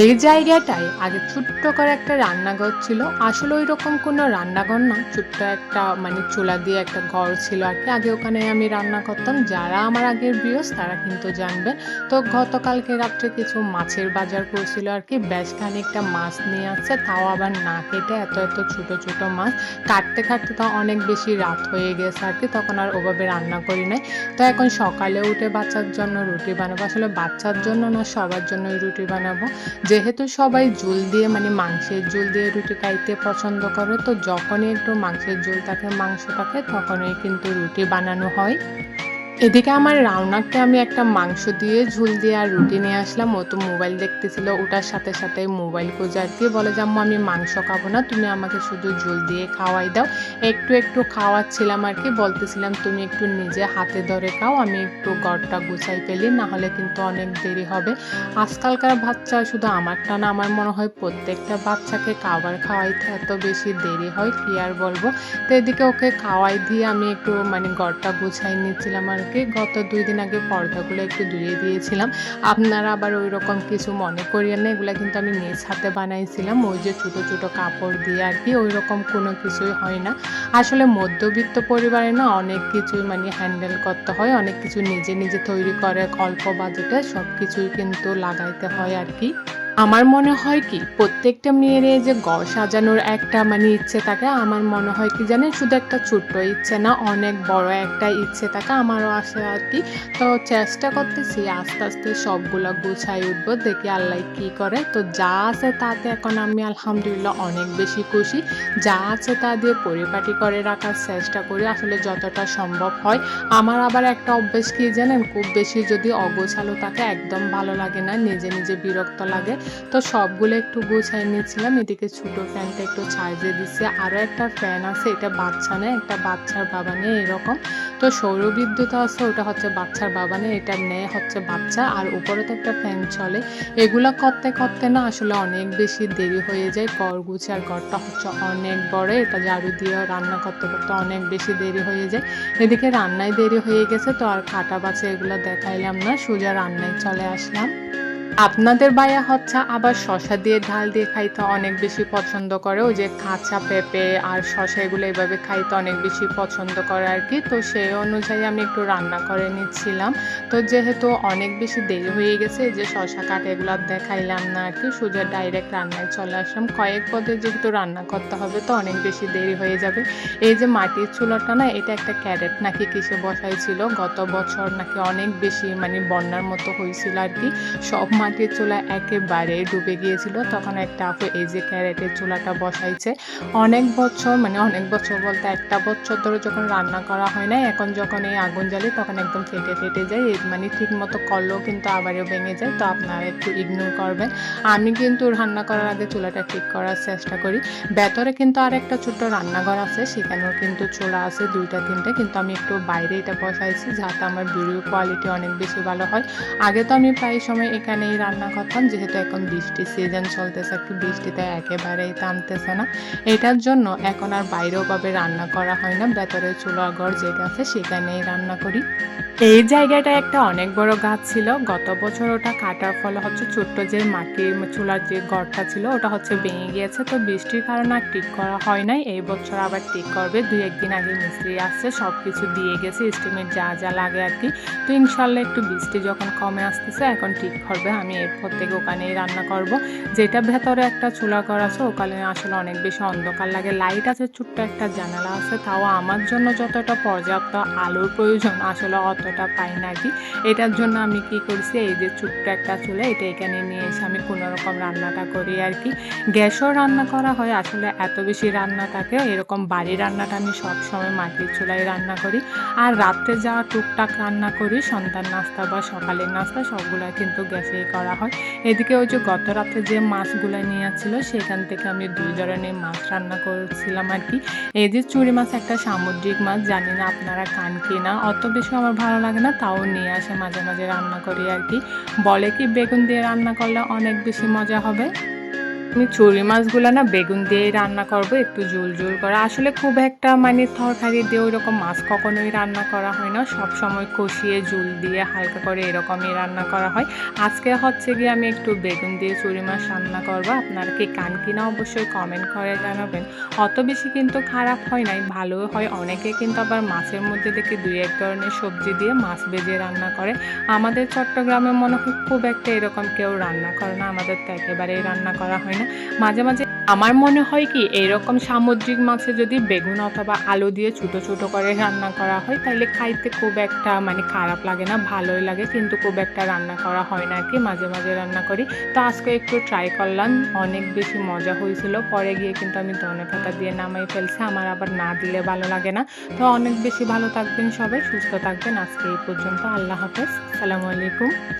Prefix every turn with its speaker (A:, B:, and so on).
A: এই জায়গাটায় আগে ছোট্ট করে একটা রান্নাঘর ছিল। আসলে ওইরকম কোনো রান্নাঘর না, ছোট্ট একটা মানে চুলা দিয়ে একটা ঘর ছিল আর কি। আগে ওখানে আমি রান্না করতাম। যারা আমার আগের ভিউয়ার্স তারা কিন্তু জানবে। তো গতকালকে রাত্রে কিছু মাছের বাজার করছিল আর কি। বেশ খানিকটা মাছ নিয়ে আসছে, তাও আবার না কেটে, এত এত ছোট ছোট মাছ। কাটতে কাটতে তো অনেক বেশি রাত হয়ে গেছে আর কি, তখন আর ওভাবে রান্না করি নাই। তো এখন সকালে উঠে বাচ্চার জন্য রুটি বানাবো। আসলে বাচ্চার জন্য না, সবার জন্যই রুটি বানাবো। যেহেতু সবাই ঝোল দিয়ে মানে মাংসের ঝোল দিয়ে রুটি খাইতে পছন্দ করে, তো যখনই একটু মাংসের ঝোল থাকে, মাংস থাকে, তখনই কিন্তু রুটি বানানো হয়। এদিকে আমার রাউনাকে আমি একটা মাংস দিয়ে ঝোল দিয়ে আর রুটি নিয়ে আসলাম। ও তো মোবাইল দেখতেছিল, ওটার সাথে সাথে মোবাইল খোঁজে আর কি। বলে যে আম্মু আমি মাংস খাবো না, তুমি আমাকে শুধু ঝোল দিয়ে খাওয়াই দাও। একটু একটু খাওয়াচ্ছিলাম আর কি, বলতেছিলাম তুমি একটু নিজে হাতে ধরে খাও, আমি একটু ঘরটা গুছাই ফেলি, না হলে কিন্তু অনেক দেরি হবে। আজকালকার বাচ্চা, শুধু আমারটা না, আমার মনে হয় প্রত্যেকটা বাচ্চাকে খাবার খাওয়াইতে এত বেশি দেরি হয়, কি আর বলবো। তো এদিকে ওকে খাওয়াই দিয়ে আমি একটু মানে ঘরটা গুছাই নিচ্ছিলাম আর কি। গত 2 দিন আগে পর্দাগুলো একটু ধুয়ে দিয়েছিলাম। আপনারা আবার ওইরকম কিছু মনে করিয়েন না, এগুলা কিন্তু আমি নিজ হাতে বানাইছিলাম, ওই যে ছোট ছোট কাপড় দিয়ে আর কি। ওইরকম কোনো কিছুই হয় না। আসলে মধ্যবিত্ত পরিবারে না অনেক কিছুই মানে হ্যান্ডেল করতে হয়, অনেক কিছু নিজে নিজে তৈরি করে অল্প বাজেটে সব কিছুই কিন্তু লাগাইতে হয় আর কি। আমার মনে হয় কি, প্রত্যেকটা মেয়ের এই যে ঘর সাজানোর একটা মানে ইচ্ছে থাকে। আমার মনে হয় কি জানেন, শুধু একটা ছোট্ট ইচ্ছে না, অনেক বড় একটা ইচ্ছে থাকে, আমারও আসে আর কি। তো চেষ্টা করতেছি আস্তে আস্তে সবগুলা গুছাই উঠবো, দেখি আল্লাহ কি করে। তো যা আছে তাতে এখন আমি আলহামদুলিল্লাহ অনেক বেশি খুশি। যা আছে তা দিয়ে পরিপাটি করে রাখার চেষ্টা করি, আসলে যতটা সম্ভব হয়। আমার আবার একটা অভ্যেস কি জানেন, খুব বেশি যদি অগোছালো থাকে একদম ভালো লাগে না, নিজে নিজে বিরক্ত লাগে। তো সবগুলো একটু গুছাই নিয়েছিলাম। এদিকে ছোট ফ্যানটা একটু চার্জে দিচ্ছে, আরও একটা ফ্যান আছে, এটা বাচ্চা নেয়, একটা বাচ্চার বাবা নেয় এরকম। তো সৌরবিদ্যুৎ আছে, ওটা হচ্ছে বাচ্চার বাবা নেয়, এটা নেয় হচ্ছে বাচ্চা। আর উপরে তো একটা ফ্যান চলে। এগুলা করতে করতে না আসলে অনেক বেশি দেরি হয়ে যায়। ঘর গুছার, ঘরটা হচ্ছে অনেক বড়, এটা ঝাড়ু দিয়ে রান্না করতে করতে অনেক বেশি দেরি হয়ে যায়। এদিকে রান্নায় দেরি হয়ে গেছে, তো আর কাটা বাছা এগুলো দেখাইলাম না, সোজা রান্নায় চলে আসলাম। আপনাদের ভাইয়া হচ্ছে আবার শসা দিয়ে ঢাল দিয়ে খাইতে অনেক বেশি পছন্দ করে। ওই যে কাঁচা পেঁপে আর শসা এগুলো এভাবে খাইতে অনেক বেশি পছন্দ করে আর কি। তো সেই অনুযায়ী আমি একটু রান্না করে নিচ্ছিলাম। তো যেহেতু অনেক বেশি দেরি হয়ে গেছে, এই যে শসা কাটা এগুলো আর দেখাইলাম না আর কি, সোজা ডাইরেক্ট রান্নায় চলে আসলাম। কয়েক পদে যেহেতু রান্না করতে হবে, তো অনেক বেশি দেরি হয়ে যাবে। এই যে মাটির চুলাটা না, এটা একটা ক্যারেট নাকি কিসে বসাইছিল, গত বছর নাকি অনেক বেশি মানে বন্যার মতো হয়েছিল আর কি। সব মাটির চুলা একেবারে ডুবে গিয়েছিল। তখন একটা আপু এই যে ক্যারেটের চুলাটা বসাইছে। অনেক বছর মানে অনেক বছর বলতে 1টা বছর ধরে যখন রান্না করা হয় নাই, এখন যখন এই আগুন জ্বালি তখন একদম ফেটে ফেটে যায়। মানে ঠিক মতো করলেও কিন্তু আবারও ভেঙে যায়। তো আপনারা একটু ইগনোর করবেন। আমি কিন্তু রান্না করার আগে চুলাটা ঠিক করার চেষ্টা করি। ভেতরে কিন্তু আরেকটা ছোট্ট রান্নাঘর আছে, সেখানেও কিন্তু চুলা আছে 2টা 3টে, কিন্তু আমি একটু বাইরে এটা বসাইছি যাতে আমার ভিডিও কোয়ালিটি অনেক বেশি ভালো হয়। আগে তো আমি প্রায় সময় এখানেই রান্না করতাম, যেহেতু এখন বৃষ্টির সিজন চলতেছে আর কি, বৃষ্টিতে একেবারেই থামতেছে না। এটার জন্য এখন আর বাইরেও ভাবে রান্না করা হয় না, ভেতরে চুলার ঘর যেটা আছে সেখানেই রান্না করি। এই জায়গাটায় একটা অনেক বড় গাছ ছিল, গত বছর ওটা কাটার ফলে হচ্ছে ছোট্ট যে মাটির চুলার যে ঘরটা ছিল ওটা হচ্ছে ভেঙে গিয়েছে। তো বৃষ্টির কারণে আর ঠিক করা হয় নাই, এই বছর আবার ঠিক করবে। 2-1 দিন আগে মিস্ত্রি আসছে, সব কিছু দিয়ে গেছে, এস্টিমেট যা যা লাগে আর কি। তো ইনশাল্লাহ একটু বৃষ্টি যখন কমে আসতেছে এখন ঠিক করবে, আমি এরপর থেকে ওখানেই রান্না করব। যেটা ভেতরে একটা চুলা ঘর আছে, ওখানে আসলে অনেক বেশি অন্ধকার লাগে, লাইট আছে, ছোট্ট একটা জানালা আছে, তাও আমার জন্য যতটা পর্যাপ্ত আলোর প্রয়োজন আসলে অতটা পাই না আর কি। এটার জন্য আমি কি করছি, এই যে ছোট্ট একটা চুলা এটা এখানে নিয়ে এসে আমি কোনোরকম রান্নাটা করি আর কি। গ্যাসও রান্না করা হয়, আসলে এত বেশি রান্না থাকে এরকম বাড়ির রান্নাটা আমি সবসময় মাটির চুলায় রান্না করি। আর রাত্রে যা টুকটাক রান্না করি, সন্ধ্যার নাস্তা বা সকালের নাস্তা, সবগুলো কিন্তু গ্যাসেই করা হয়। এদিকে ওই যে গত রাতে যে মাছগুলা নিয়েছিল সেখান থেকে আমি ২ ধরনের মাছ রান্না করছিলাম আরকি। এই যে চুড়ি মাছ একটা সামুদ্রিক মাছ, জানি না আপনারা খান কিনা? অত বেশি আমার ভালো লাগে না, তাও নিয়ে আসে মাঝে, মাঝে রান্না করি আরকি। বলে কি বেগুন দিয়ে রান্না করলে অনেক বেশি মজা হবে। আমি চুড়ি মাছগুলা না বেগুন দিয়েই রান্না করব, একটু ঝোল, ঝোল করা। আসলে খুব একটা মানে তরকারি দিয়ে ওইরকম মাছ কখনোই রান্না করা হয় না। সবসময় কষিয়ে ঝোল দিয়ে হালকা করে এরকমই রান্না করা হয়। আজকে হচ্ছে গিয়ে আমি একটু বেগুন দিয়ে চুড়ি মাছ রান্না করব। আপনারা কি খান কিনা অবশ্যই কমেন্ট করে জানাবেন। অত বেশি কিন্তু খারাপ হয় নাই, ভালোই হয়। অনেকে কিন্তু আবার মাছের মধ্যে দেখি ২-১ ধরনের সবজি দিয়ে মাছ ভেজে রান্না করে। আমাদের চট্টগ্রামে মনে হয় খুব একটা এরকম কেউ রান্না করে না। আমাদের তো একেবারেই রান্না করা হয় না। মাঝে, মাঝে আমার মনে হয় কি এইরকম সামুদ্রিক মাছে যদি বেগুন অথবা আলু দিয়ে ছোট, ছোট করে রান্না করা হয় তাইলে খাইতে খুব একটা মানে খারাপ লাগে না, ভালোই লাগে। কিন্তু খুব একটা রান্না করা হয় না আরকি। মাঝে, মাঝে রান্না করি। তো আজকে একটু ট্রাই করলাম। অনেক বেশি মজা হয়েছিল। পরে গিয়ে কিন্তু আমি ধনেপাতা দিয়ে নামাই ফেলছি। আমার আবার না দিলে ভালো লাগে না। তো অনেক বেশি ভালো থাকবেন সবাই, সুস্থ থাকবেন। আজকে এই পর্যন্ত। আল্লাহ হাফেজ। আসসালামু আলাইকুম।